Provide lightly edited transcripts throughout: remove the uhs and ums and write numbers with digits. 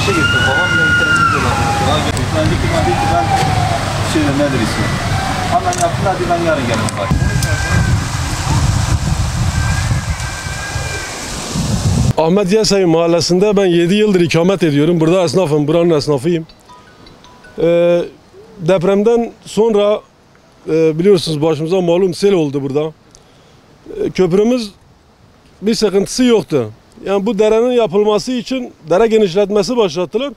işe gittim. Babam da internet dolanıyor. Ben dedi ki ben şeyde nedir ismi? Hemen yaptım, hadi ben yarın gelirim bak. Ahmet Yasay mahallesinde ben 7 yıldır ikamet ediyorum. Burada esnafım, buranın esnafıyım. Depremden sonra biliyorsunuz başımıza malum sel oldu burada. Köprümüz bir sıkıntısı yoktu. Yani bu derenin yapılması için dere genişletmesi başlattılar.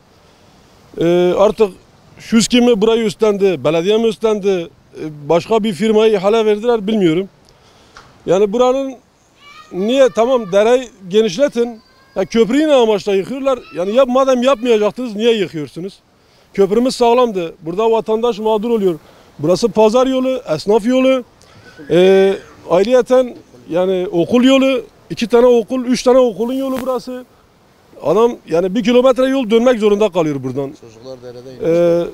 Artık Şuski mi burayı üstlendi, belediye mi üstlendi, başka bir firmayı ihale verdiler bilmiyorum. Yani buranın niye tamam dereyi genişletin, ya köprüyü ne amaçla yıkıyorlar? Yani madem yapmayacaktınız niye yıkıyorsunuz? Köprümüz sağlamdı. Burada vatandaş mağdur oluyor. Burası pazar yolu, esnaf yolu. Ayrıyeten yani okul yolu, 2 tane okul, 3 tane okulun yolu burası. Adam yani 1 kilometre yol dönmek zorunda kalıyor buradan. Çocuklar derede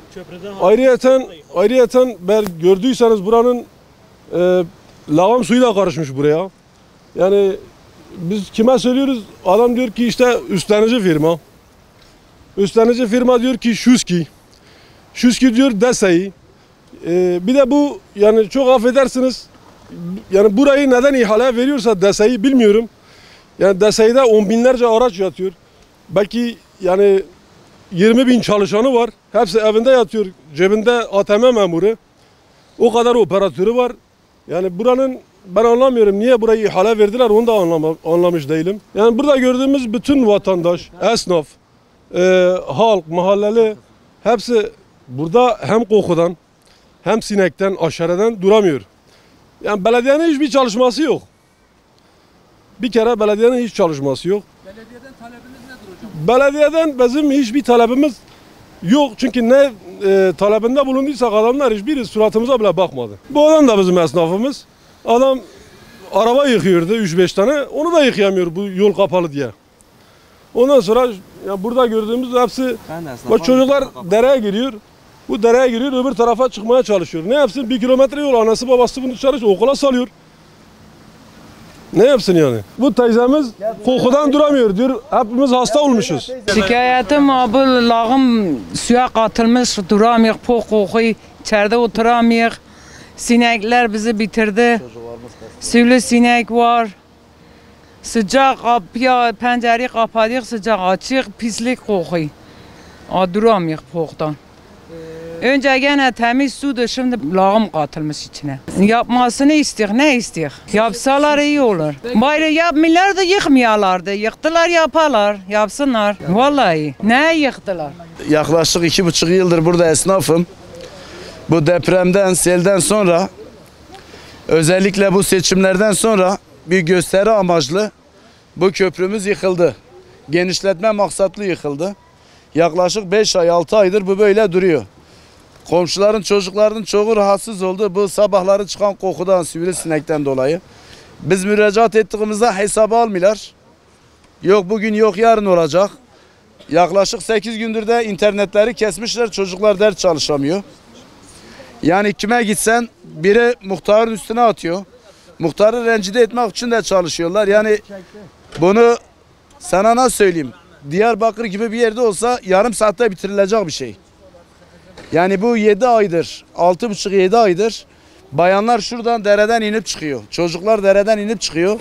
Ayrıyeten gördüyseniz buranın lağım suyu da karışmış buraya. Yani biz kime söylüyoruz? Adam diyor ki işte üstlenici firma. Üstlenici firma diyor ki Şuski. Şuski diyor Desay. Bir de bu yani çok affedersiniz. Yani burayı neden ihale veriyorsa Desay'ı bilmiyorum. Yani Desay'da 10 binlerce araç yatıyor. Belki yani 20 bin çalışanı var. Hepsi evinde yatıyor. Cebinde ATM memuru. O kadar operatörü var. Yani buranın ben anlamıyorum niye burayı ihale verdiler onu da anlamış değilim. Yani burada gördüğümüz bütün vatandaş, esnaf, halk, mahalleli hepsi burada hem kokudan hem sinekten, aşereden duramıyor. Yani belediyenin hiçbir çalışması yok. Bir kere belediyenin hiç çalışması yok. Belediyeden talebiniz nedir hocam? Belediyeden bizim hiçbir talebimiz yok. Çünkü ne talebinde bulunduysak adamlar hiçbiri suratımıza bile bakmadı. Bu adam da bizim esnafımız. Adam araba yıkıyordu 3-5 tane. Onu da yıkayamıyor bu yol kapalı diye. Ondan sonra ya burada gördüğümüz hepsi bak çocuklar dereye giriyor. Bu dereye giriyor öbür tarafa çıkmaya çalışıyor. Ne yapsın? 1 kilometre yol anası babası bunu dışarı okula salıyor. Ne yapsın yani? Bu teyzemiz kokudan duramıyor diyor. Hepimiz hasta olmuşuz. Şikayetim bu lağım suya katılmış duramıyor. Kokuyu içeride oturamıyor. Sinekler bizi bitirdi. Sivrisinek var. Sıcak pencereyi kapatıyor sıcak açık pislik kokuyor. Duramıyor kokudan. Önce gene temiz sudu şimdi lağım katılmış içine. Yapmasını istiyor ne istiyor? Yapsalar iyi olur. Bari yapmıyorlar da yıkmıyorlardı. Yıktılar yaparlar. Yapsınlar. Vallahi ne yıktılar? Yaklaşık 2,5 yıldır burada esnafım. Bu depremden, selden sonra özellikle bu seçimlerden sonra bir gösteri amaçlı bu köprümüz yıkıldı. Genişletme maksatlı yıkıldı. Yaklaşık 5 ay 6 aydır bu böyle duruyor. Komşuların çocuklarının çoğu rahatsız oldu. Bu sabahları çıkan kokudan, sivrisinekten dolayı. Biz müracaat ettiğimizde hesaba almıyorlar. Yok bugün yok yarın olacak. Yaklaşık 8 gündür de internetleri kesmişler. Çocuklar ders çalışamıyor. Yani kime gitsen biri muhtarın üstüne atıyor. Muhtarı rencide etmek için de çalışıyorlar. Yani bunu sana nasıl söyleyeyim? Diyarbakır gibi bir yerde olsa yarım saatte bitirilecek bir şey. Yani bu 7 aydır, 6,5-7 aydır bayanlar şuradan dereden inip çıkıyor. Çocuklar dereden inip çıkıyor.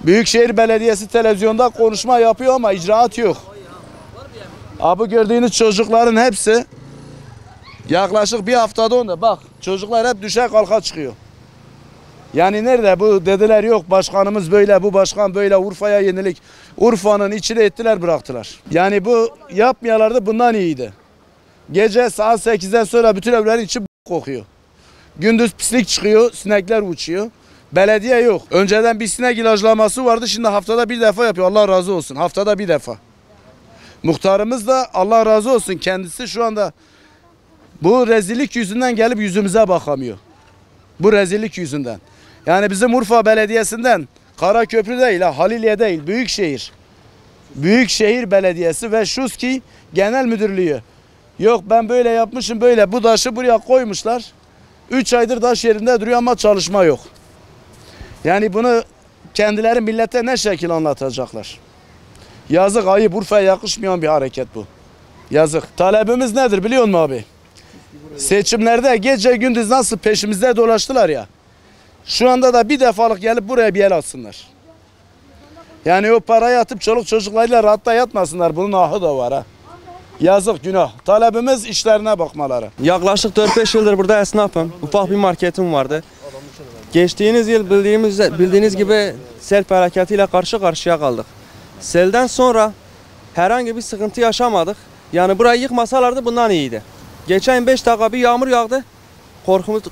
Büyükşehir Belediyesi televizyonda konuşma yapıyor ama icraat yok. Abi gördüğünüz çocukların hepsi yaklaşık bir haftada onda bak çocuklar hep düşe kalka çıkıyor. Yani nerede bu dediler yok başkanımız böyle bu başkan böyle Urfa'ya yenilik. Urfa'nın içine ettiler bıraktılar. Yani bu yapmayalardı bundan iyiydi. Gece saat 8'den sonra bütün evlerin içi kokuyor. Gündüz pislik çıkıyor, sinekler uçuyor. Belediye yok. Önceden bir sinek ilaçlaması vardı. Şimdi haftada bir defa yapıyor. Allah razı olsun. Haftada bir defa. Muhtarımız da Allah razı olsun. Kendisi şu anda bu rezillik yüzünden gelip yüzümüze bakamıyor. Bu rezillik yüzünden. Yani bizim Urfa Belediyesi'nden Karaköprü değil, Haliliye değil, Büyükşehir. Büyükşehir Belediyesi ve Şuski Genel Müdürlüğü. Yok ben böyle yapmışım böyle. Bu taşı buraya koymuşlar. 3 aydır taş yerinde duruyor ama çalışma yok. Yani bunu kendileri millete ne şekil anlatacaklar? Yazık, ayıp, Urfa'ya yakışmayan bir hareket bu. Yazık. Talebimiz nedir biliyor musun abi? Seçimlerde gece gündüz nasıl peşimizde dolaştılar ya. Şu anda da bir defalık gelip buraya bir el atsınlar. Yani o parayı atıp çoluk çocuklarıyla rahatta yatmasınlar. Bunun ahı da var ha. Yazık, günah. Talebimiz işlerine bakmaları. Yaklaşık 4-5 yıldır burada esnafım. Ufak bir marketim vardı. Geçtiğiniz yıl bildiğiniz gibi sel felaketiyle karşı karşıya kaldık. Selden sonra herhangi bir sıkıntı yaşamadık. Yani burayı yıkmasalardı bundan iyiydi. Geçen 5 dakika bir yağmur yağdı.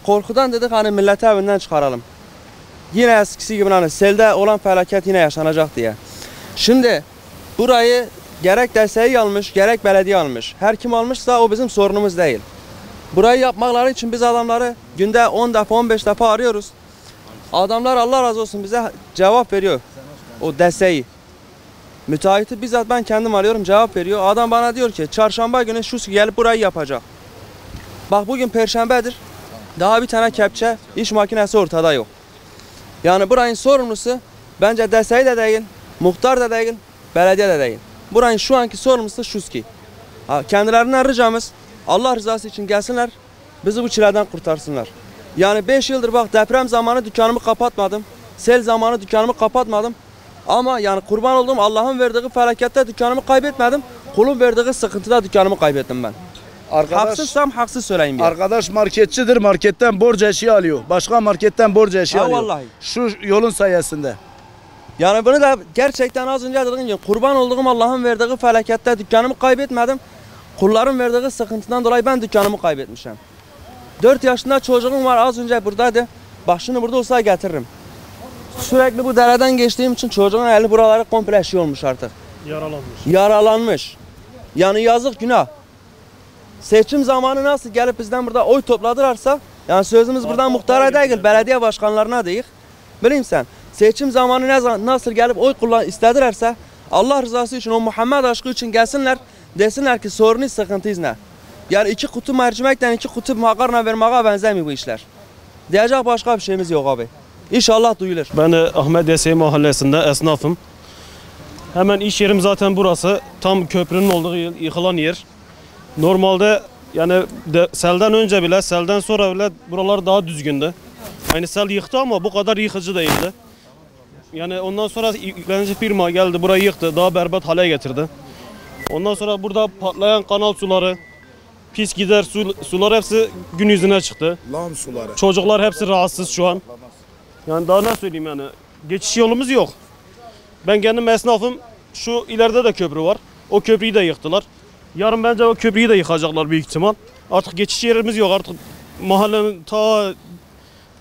Korkudan dedik hani milleti evinden çıkaralım. Yine eskisi gibi hani selde olan felaket yine yaşanacak diye. Şimdi burayı gerek DSİ almış, gerek belediye almış. Her kim almışsa o bizim sorunumuz değil. Burayı yapmakları için biz adamları günde 10 defa 15 defa arıyoruz. Adamlar Allah razı olsun bize cevap veriyor. O DSİ. Müteahhiti bizzat ben kendim arıyorum, cevap veriyor. Adam bana diyor ki çarşamba günü şu gelip burayı yapacak. Bak bugün perşembedir. Daha bir tane kepçe, iş makinesi ortada yok. Yani buranın sorumlusu bence DSİ de değil, muhtar da değil, belediye de değil. Buranın şu anki sorumlusu Şuski. Kendilerinden ricamız Allah rızası için gelsinler, bizi bu çileden kurtarsınlar. Yani 5 yıldır bak deprem zamanı dükkanımı kapatmadım. Sel zamanı dükkanımı kapatmadım. Ama yani kurban olduğum Allah'ın verdiği felakette dükkanımı kaybetmedim. Kulun verdiği sıkıntıda dükkanımı kaybettim ben. Haksızsam haksız söyleyeyim ya. Arkadaş marketçidir, marketten borç eşya alıyor. Başka marketten borç eşya alıyor. Vallahi. Şu yolun sayesinde. Yani bunu da gerçekten az önce dediğim gibi kurban olduğum Allah'ın verdiği felakette dükkanımı kaybetmedim. Kulların verdiği sıkıntıdan dolayı ben dükkanımı kaybetmişim. 4 yaşında çocuğum var, az önce buradaydı. Bak şimdi burada olsa getiririm. Sürekli bu dereden geçtiğim için çocuğun eli buraları komple şey olmuş artık. Yaralanmış. Yani yazık, günah. Seçim zamanı nasıl gelip bizden burada oy topladılarsa, yani sözümüz buradan muhtara değil, belediye başkanlarına değil. Bileyim sen, seçim zamanı nasıl gelip oy istedilerse, Allah rızası için, o Muhammed aşkı için gelsinler, desinler ki sorunu sıkıntıyız ne? Yani 2 kutu mercimekten 2 kutu makarna vermeye benzemiyor bu işler. Diyecek başka bir şeyimiz yok abi. İnşallah duyulur. Ben de Ahmet Yasey mahallesinde esnafım. Hemen iş yerim zaten burası. Tam köprünün olduğu yıkılan yer. Normalde yani selden önce bile, selden sonra bile buralar daha düzgündü. Yani sel yıktı ama bu kadar yıkıcı değildi. Yani ondan sonra yüklenici firma geldi, burayı yıktı, daha berbat hale getirdi. Ondan sonra burada patlayan kanal suları, pis gider sular hepsi gün yüzüne çıktı. Lağım suları. Çocuklar hepsi rahatsız şu an. Yani daha ne söyleyeyim yani, geçiş yolumuz yok. Ben kendim esnafım, şu ileride de köprü var. O köprüyü de yıktılar. Yarın bence o köprüyü de yıkacaklar büyük ihtimal. Artık geçiş yerimiz yok, artık mahallenin ta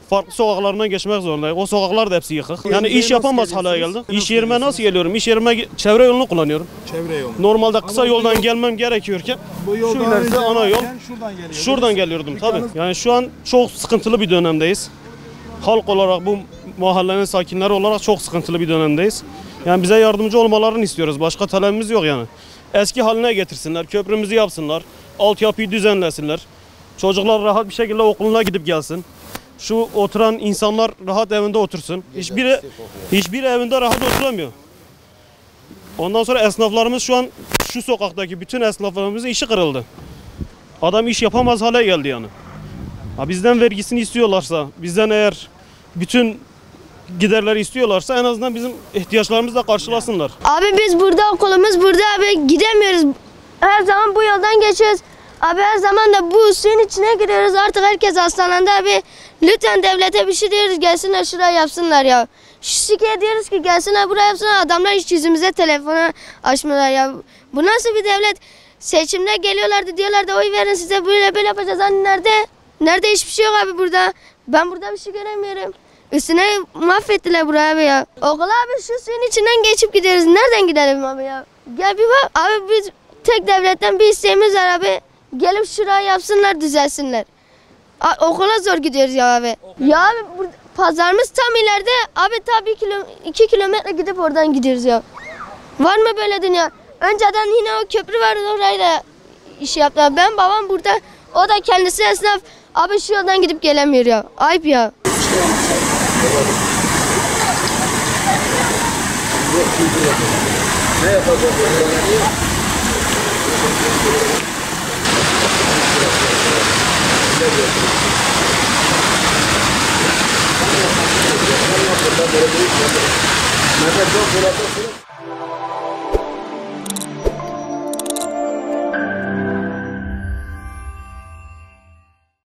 farklı sokaklarından geçmek zorundayız. O sokaklar da hepsi yıkık. Yani iş yapamaz hale geldik. İş yerime nasıl geliyorum? İş yerime çevre yolunu kullanıyorum. Çevre yolu. Normalde kısa yoldan gelmem gerekiyorken Bu şu ilerisi ana yol. şuradan Geliyordum tabii. Yani şu an çok sıkıntılı bir dönemdeyiz. Halk olarak, bu mahallenin sakinleri olarak çok sıkıntılı bir dönemdeyiz. Yani bize yardımcı olmalarını istiyoruz. Başka talebimiz yok yani. Eski haline getirsinler, köprümüzü yapsınlar, altyapıyı düzenlesinler. Çocuklar rahat bir şekilde okuluna gidip gelsin. Şu oturan insanlar rahat evinde otursun. Hiçbir evinde rahat oturamıyor. Ondan sonra esnaflarımız şu an şu sokaktaki bütün esnaflarımızın işi kırıldı. Adam iş yapamaz hale geldi yani. Ha, bizden vergisini istiyorlarsa, bizden eğer bütün giderleri istiyorlarsa en azından bizim ihtiyaçlarımızı da karşılasınlar. Abi biz burada, okulumuz burada abi, gidemiyoruz. Her zaman bu yoldan geçiyoruz. Abi her zaman da bu suyun içine giriyoruz. Artık herkes hastalandı abi. Lütfen devlete bir şey diyoruz, gelsinler şuraya yapsınlar ya. Şikayet diyoruz ki gelsinler buraya yapsınlar. Adamlar hiç yüzümüze telefonu açmıyorlar ya. Bu nasıl bir devlet? Seçimde geliyorlardı, diyorlardı oy verin size, böyle böyle yapacağız. Hani nerede? Nerede, hiçbir şey yok abi burada. Ben burada bir şey göremiyorum. Üstüne mahvettiler buraya abi ya. Okula abi şu suyun içinden geçip gidiyoruz. Nereden gidelim abi ya? Gel bir bak. Abi biz tek devletten bir isteğimiz var abi. Gelip şurayı yapsınlar, düzelsinler. Okula zor gidiyoruz ya abi. Ya abi pazarımız tam ileride. Abi tabii 2 kilometre gidip oradan gidiyoruz ya. Var mı böyle dünya? Önceden yine o köprü vardı, orayı da iş yaptılar. Ben babam burada. O da kendisi esnaf. Abi şu yoldan gidip gelemiyor ya. Ayıp ya. Ne yapacağız?